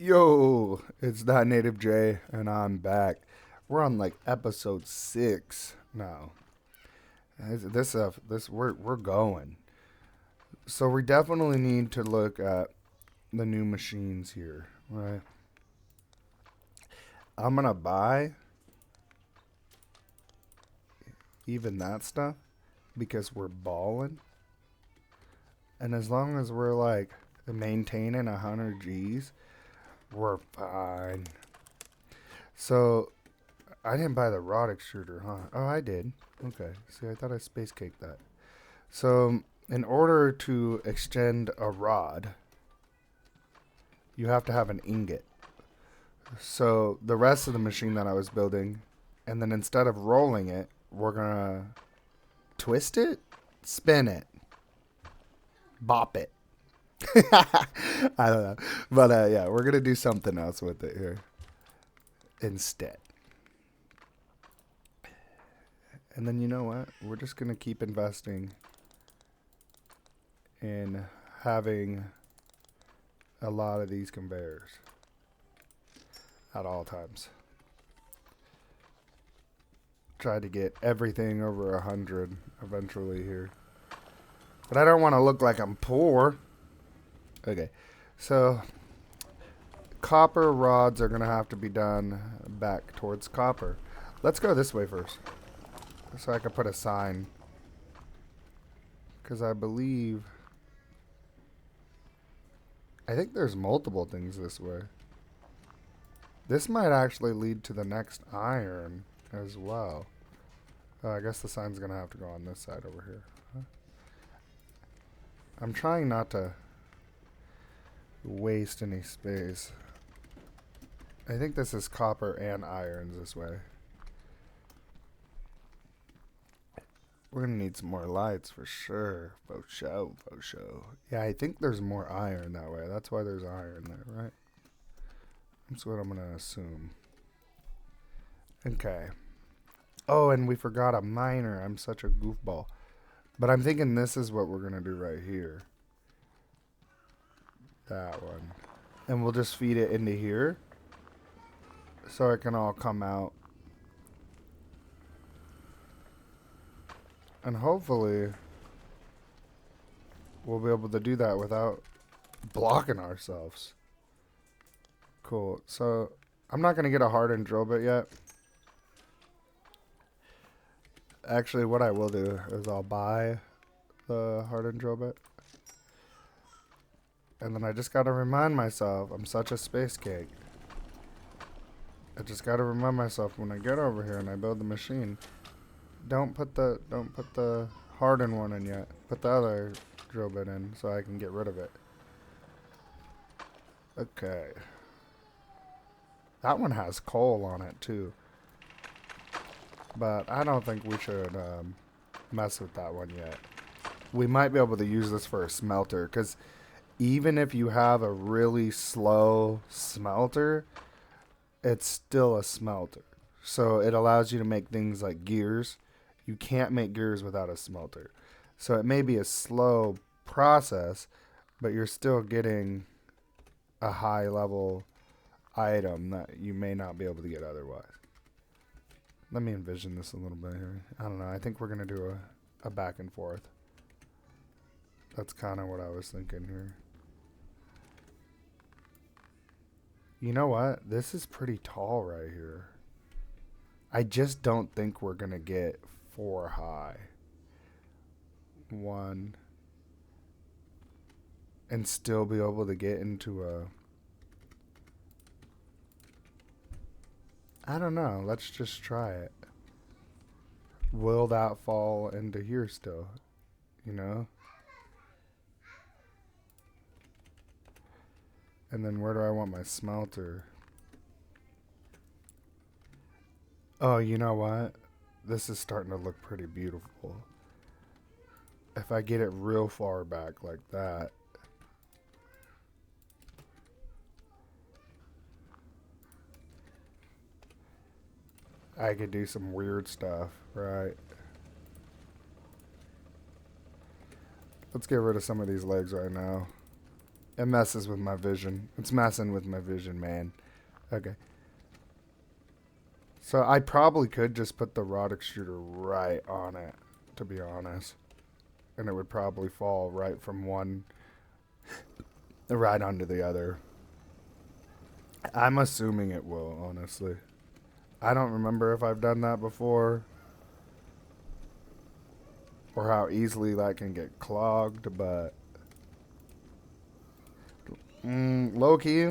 Yo, it's that Native J, and I'm back. We're on like episode 6 now. We're going. So we definitely need to look at the new machines here, right? I'm gonna buy even that stuff because we're balling, and as long as we're like maintaining 100 G's, we're fine. So I didn't buy the rod extruder, huh? Oh, I did. Okay. See, I thought I space caked that. So, in order to extend a rod, you have to have an ingot. So, the rest of the machine that I was building, and then instead of rolling it, we're gonna twist it, spin it, bop it. I don't know. But yeah, we're gonna do something else with it here instead. And then you know what? We're just gonna keep investing in having a lot of these conveyors at all times. Try to get everything over 100 eventually here. But I don't want to look like I'm poor. Okay, so copper rods are going to have to be done back towards copper. Let's go this way first, so I can put a sign. Because I think there's multiple things this way. This might actually lead to the next iron as well. I guess the sign's going to have to go on this side over here. Huh? I'm trying not to waste any space. I think this is copper and irons this way. We're going to need some more lights for sure. Faux show, faux show. Yeah, I think there's more iron that way. That's why there's iron there, right? That's what I'm going to assume. Okay. Oh, and we forgot a miner. I'm such a goofball. But I'm thinking this is what we're going to do right here. That one. And we'll just feed it into here, so it can all come out. And hopefully we'll be able to do that without blocking ourselves. Cool. So I'm not going to get a hardened drill bit yet. Actually, what I will do is I'll buy the hardened drill bit. And then I just got to remind myself I'm such a space cake. I just got to remind myself when I get over here and I build the machine, don't put the hardened one in yet. Put the other drill bit in so I can get rid of it. Okay. That one has coal on it too. But I don't think we should mess with that one yet. We might be able to use this for a smelter, because even if you have a really slow smelter, it's still a smelter. So it allows you to make things like gears. You can't make gears without a smelter. So it may be a slow process, but you're still getting a high level item that you may not be able to get otherwise. Let me envision this a little bit here. I don't know. I think we're going to do a back and forth. That's kind of what I was thinking here. You know what? This is pretty tall right here. I just don't think we're going to get 4 high. 1. And still be able to get into a... I don't know. Let's just try it. Will that fall into here still? You know? And then where do I want my smelter? Oh, you know what? This is starting to look pretty beautiful. If I get it real far back like that. I could do some weird stuff, right? Let's get rid of some of these legs right now. It messes with my vision. It's messing with my vision, man. Okay. So I probably could just put the rod extruder right on it, to be honest. And it would probably fall right from one right onto the other. I'm assuming it will, honestly. I don't remember if I've done that before or how easily that can get clogged, but low key,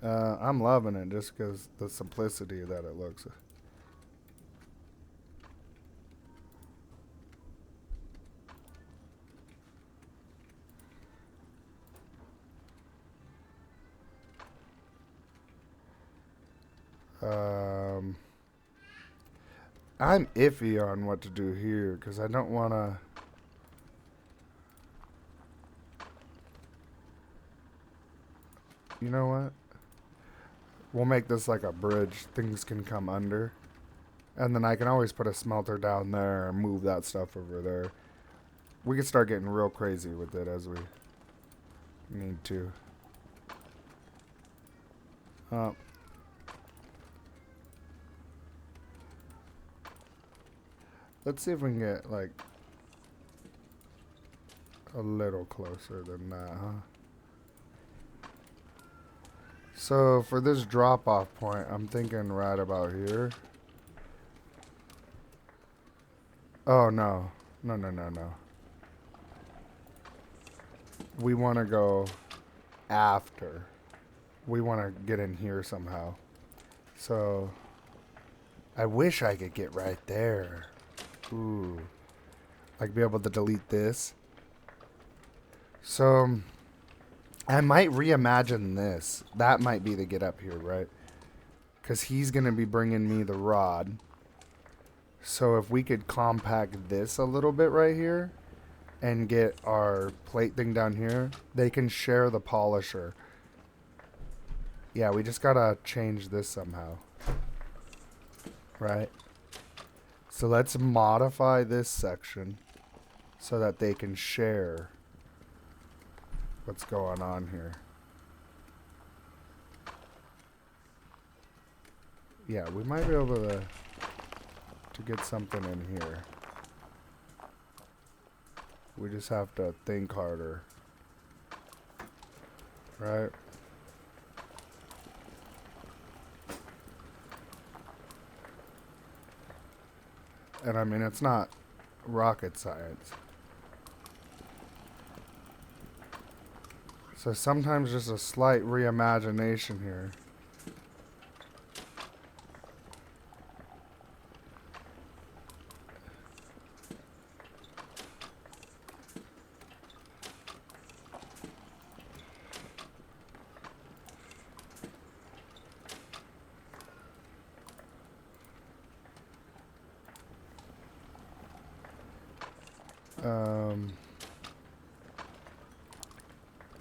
I'm loving it just because the simplicity that it looks. Um, I'm iffy on what to do here because I don't want to. You know what? We'll make this like a bridge. Things can come under. And then I can always put a smelter down there and move that stuff over there. We can start getting real crazy with it as we need to. Let's see if we can get like a little closer than that, huh? So for this drop off point, I'm thinking right about here. Oh no. No, no, no, no. We want to go after. We want to get in here somehow. So I wish I could get right there. Ooh. Like be able to delete this. So I might reimagine this. That might be the get up here, right? Because he's going to be bringing me the rod. So if we could compact this a little bit right here and get our plate thing down here, they can share the polisher. Yeah, we just got to change this somehow. Right? So let's modify this section so that they can share what's going on here. Yeah, we might be able to get something in here. We just have to think harder. Right? And I mean, it's not rocket science. So sometimes just a slight reimagination here.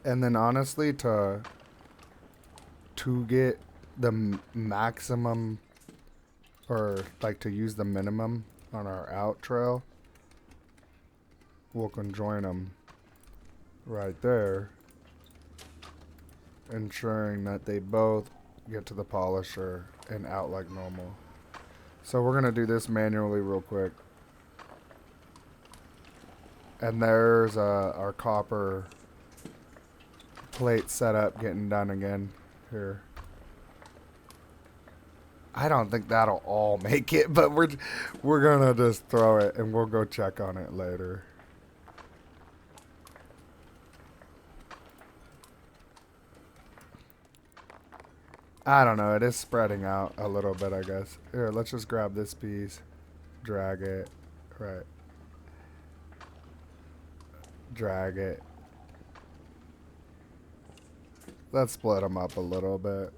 And then honestly, to get the maximum, or like to use the minimum on our out trail, we'll conjoin them right there, ensuring that they both get to the polisher and out like normal. So we're gonna do this manually real quick. And there's our copper plate setup getting done again here. I don't think that'll all make it, but we're gonna just throw it and we'll go check on it later. I don't know, it is spreading out a little bit, I guess. Here, let's just grab this piece, drag it, right. Drag it. Let's split them up a little bit.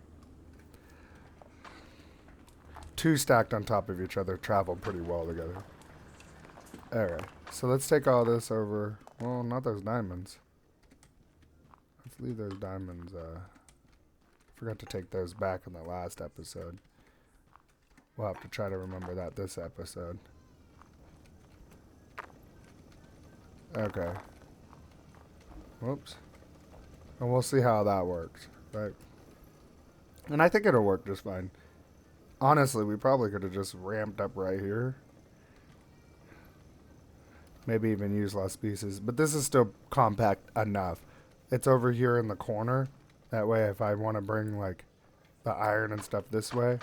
Two stacked on top of each other travel pretty well together. Alright, so let's take all this over. Well, not those diamonds. Let's leave those diamonds. Forgot to take those back in the last episode. We'll have to try to remember that this episode. Okay. Whoops. And we'll see how that works, right? And I think it'll work just fine. Honestly, we probably could have just ramped up right here. Maybe even use less pieces. But this is still compact enough. It's over here in the corner. That way, if I want to bring, like, the iron and stuff this way,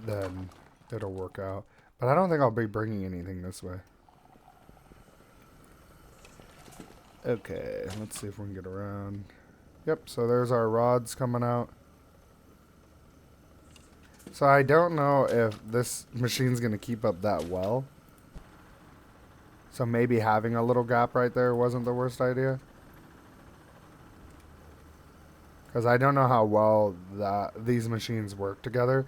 then it'll work out. But I don't think I'll be bringing anything this way. Okay, let's see if we can get around. Yep, so there's our rods coming out. So I don't know if this machine's going to keep up that well. So maybe having a little gap right there wasn't the worst idea. Because I don't know how well these machines work together.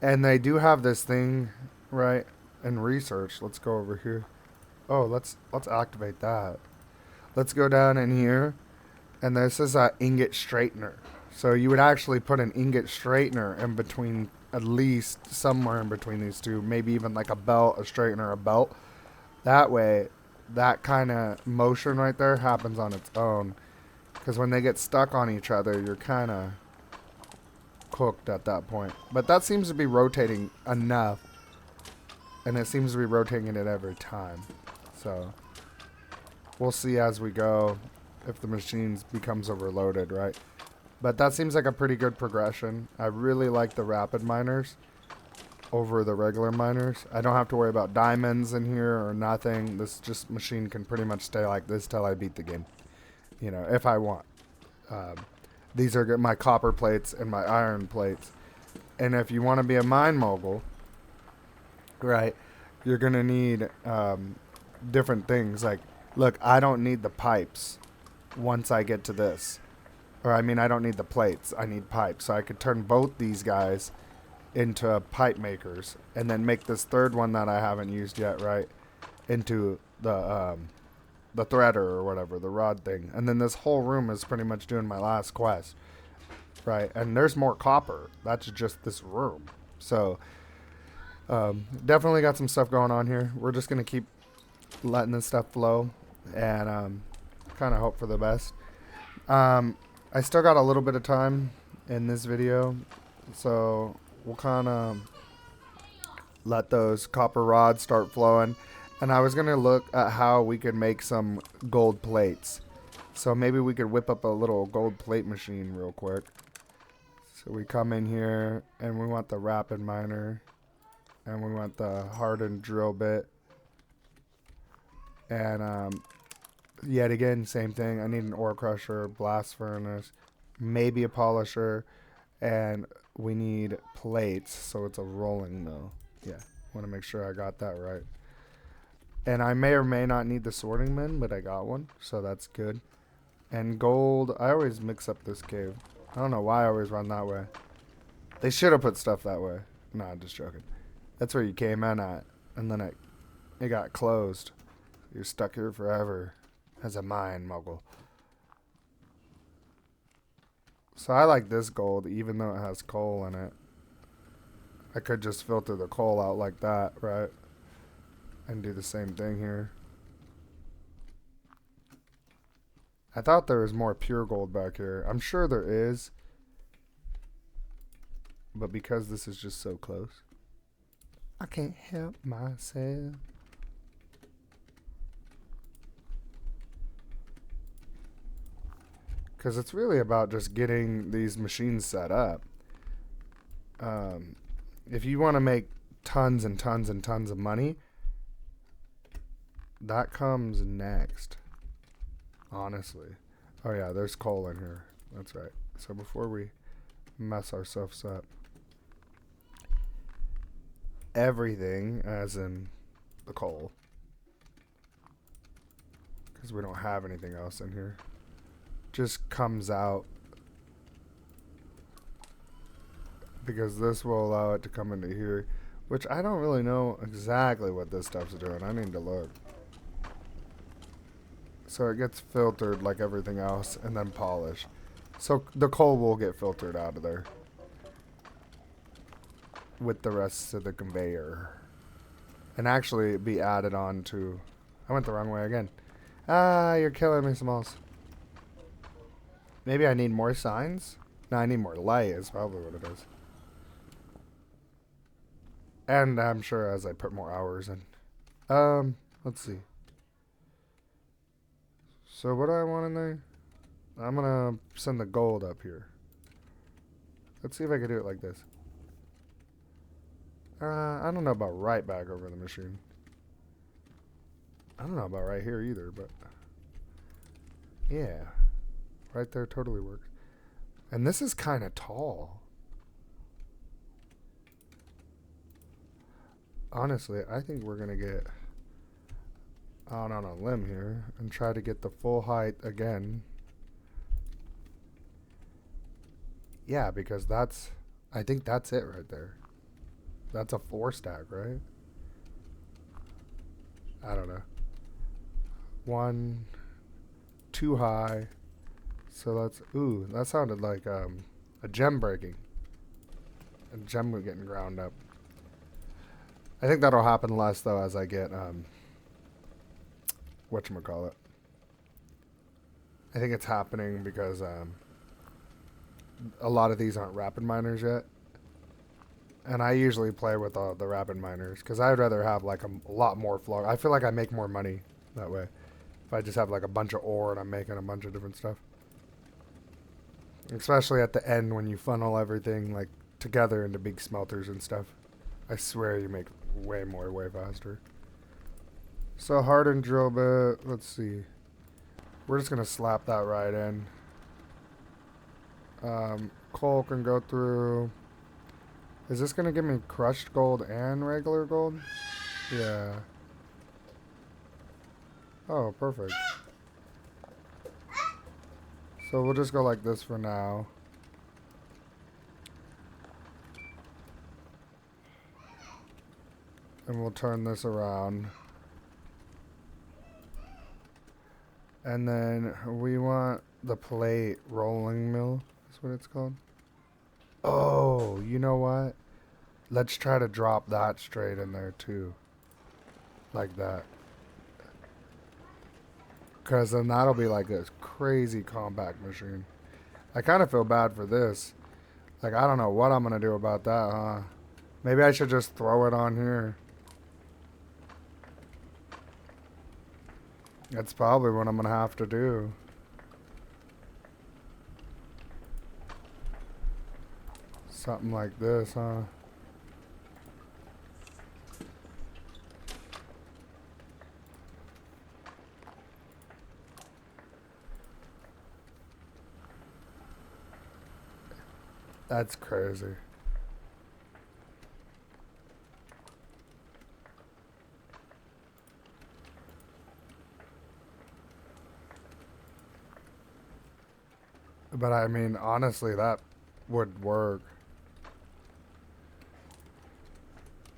And they do have this thing, right, in research. Let's go over here. Oh, let's activate that. Let's go down in here. And this is an ingot straightener. So you would actually put an ingot straightener in between, at least somewhere in between these two. Maybe even like a belt, a straightener, a belt. That way, that kind of motion right there happens on its own. Because when they get stuck on each other, you're kind of cooked at that point. But that seems to be rotating enough. And it seems to be rotating it every time. So we'll see as we go if the machine becomes overloaded, right? But that seems like a pretty good progression. I really like the rapid miners over the regular miners. I don't have to worry about diamonds in here or nothing. This just machine can pretty much stay like this till I beat the game. You know, if I want. These are my copper plates and my iron plates. And if you want to be a mine mogul, right, you're going to need different things. Like, look, I don't need the pipes once I get to this. Or, I mean, I don't need the plates. I need pipes. So I could turn both these guys into pipe makers. And then make this third one that I haven't used yet, right, into the threader or whatever, the rod thing. And then this whole room is pretty much doing my last quest, right? And there's more copper. That's just this room. So definitely got some stuff going on here. We're just going to keep letting this stuff flow and kind of hope for the best. I still got a little bit of time in this video, so we'll kind of let those copper rods start flowing. And I was going to look at how we could make some gold plates. So maybe we could whip up a little gold plate machine real quick. So we come in here and we want the rapid miner. And we want the hardened drill bit. And yet again, same thing. I need an ore crusher, blast furnace, maybe a polisher. And we need plates, so it's a rolling mill. Yeah, want to make sure I got that right. And I may or may not need the sorting bin, but I got one, so that's good. And gold, I always mix up this cave. I don't know why I always run that way. They should have put stuff that way. No, I'm just joking. That's where you came in at, and then it got closed. You're stuck here forever as a mine mogul. So I like this gold, even though it has coal in it. I could just filter the coal out like that, right? And do the same thing here. I thought there was more pure gold back here. I'm sure there is. But because this is just so close, I can't help myself. Because it's really about just getting these machines set up. If you want to make tons and tons and tons of money, that comes next. Honestly. Oh yeah, there's coal in here. That's right. So before we mess ourselves up, everything, as in the coal, because we don't have anything else in here, just comes out, because this will allow it to come into here, which I don't really know exactly what this stuff's doing. I need to look. So it gets filtered like everything else and then polished. So the coal will get filtered out of there with the rest of the conveyor. And actually be added on to... I went the wrong way again. Ah, you're killing me, Smalls. Maybe I need more signs? No, I need more light is probably what it is. And I'm sure as I put more hours in. Let's see. So what do I want in there? I'm gonna send the gold up here. Let's see if I can do it like this. I don't know about right back over the machine. I don't know about right here either, but yeah. Right there totally works. And this is kind of tall. Honestly, I think we're gonna get out on a limb here and try to get the full height again. Yeah, because I think that's it right there. That's a 4 stack, right? I don't know. 1, 2 high. So that's, ooh, that sounded like a gem breaking. A gem getting ground up. I think that'll happen less though as I get, whatchamacallit. I think it's happening because a lot of these aren't rapid miners yet. And I usually play with the rapid miners because I'd rather have like a lot more flow. I feel like I make more money that way. If I just have like a bunch of ore and I'm making a bunch of different stuff. Especially at the end when you funnel everything like together into big smelters and stuff. I swear you make way more, way faster. So hardened drill bit, let's see. We're just going to slap that right in. Coal can go through. Is this going to give me crushed gold and regular gold? Yeah. Oh, perfect. So we'll just go like this for now. And we'll turn this around. And then we want the plate rolling mill. That's what it's called. Oh, you know what? Let's try to drop that straight in there too. Like that. Because then that'll be like this crazy compact machine. I kind of feel bad for this. Like, I don't know what I'm going to do about that, huh? Maybe I should just throw it on here. That's probably what I'm going to have to do. Something like this, huh? That's crazy. But I mean, honestly, that would work.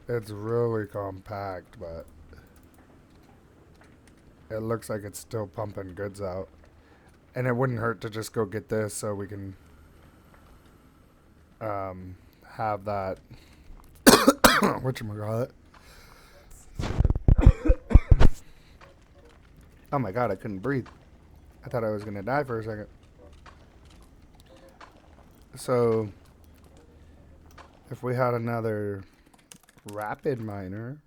It's really compact, but it looks like it's still pumping goods out. And it wouldn't hurt to just go get this so we can have that whatchamacallit. Oh my god, I couldn't breathe. I thought I was gonna die for a second. So if we had another rapid miner.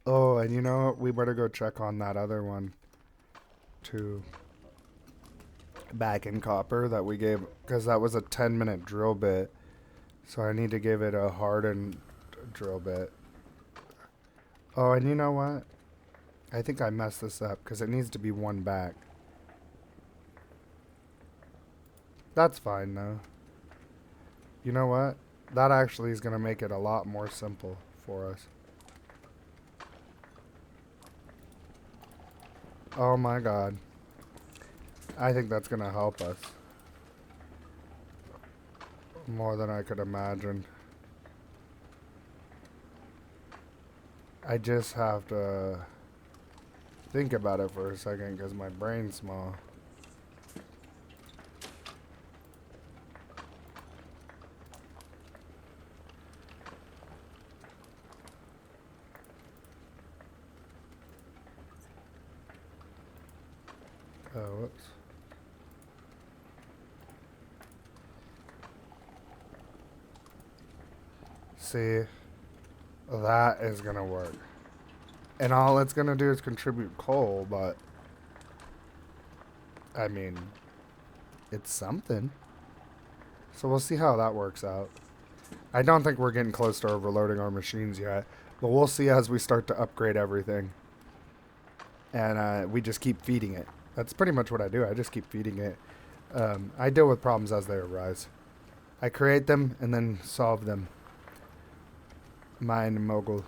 Oh, and you know what? We better go check on that other one too. Back in copper that we gave, because that was a 10-minute drill bit. So I need to give it a hardened drill bit. Oh, and you know what? I think I messed this up because it needs to be 1 back. That's fine though. You know what? That actually is going to make it a lot more simple for us. Oh my god. I think that's going to help us. More than I could imagine. I just have to think about it for a second because my brain's small. Oh, whoops. See, that is gonna work. And all it's gonna do is contribute coal, but I mean, it's something. So we'll see how that works out. I don't think we're getting close to overloading our machines yet, but we'll see as we start to upgrade everything. And we just keep feeding it. That's pretty much what I do. I just keep feeding it. I deal with problems as they arise. I create them and then solve them. Mine Mogul.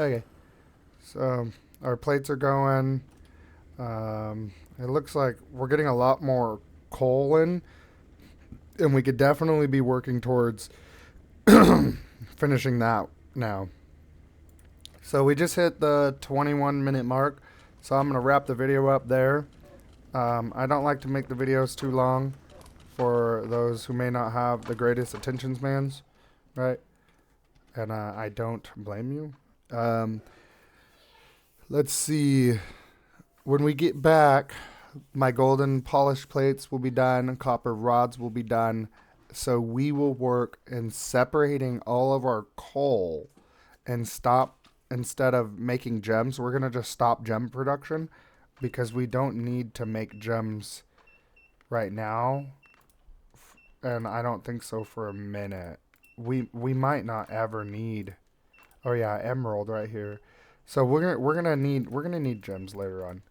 Okay. So our plates are going. It looks like we're getting a lot more coal in. And we could definitely be working towards finishing that now. So we just hit the 21-minute mark. So I'm going to wrap the video up there. I don't like to make the videos too long for those who may not have the greatest attention spans, right? And I don't blame you. Let's see. When we get back, my golden polished plates will be done. Copper rods will be done. So we will work in separating all of our coal and stop, instead of making gems, we're going to just stop gem production because we don't need to make gems right now. And I don't think so for a minute. We might not ever need. Oh yeah, emerald right here. So we're gonna need gems later on.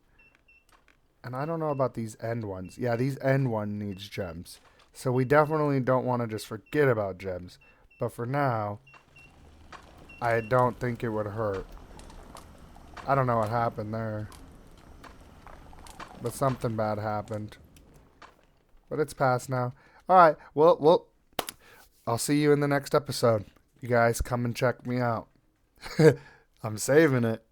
And I don't know about these end ones. Yeah, these end one needs gems. So we definitely don't want to just forget about gems. But for now, I don't think it would hurt. I don't know what happened there. But something bad happened. But it's past now. Alright, well, I'll see you in the next episode. You guys come and check me out. I'm saving it.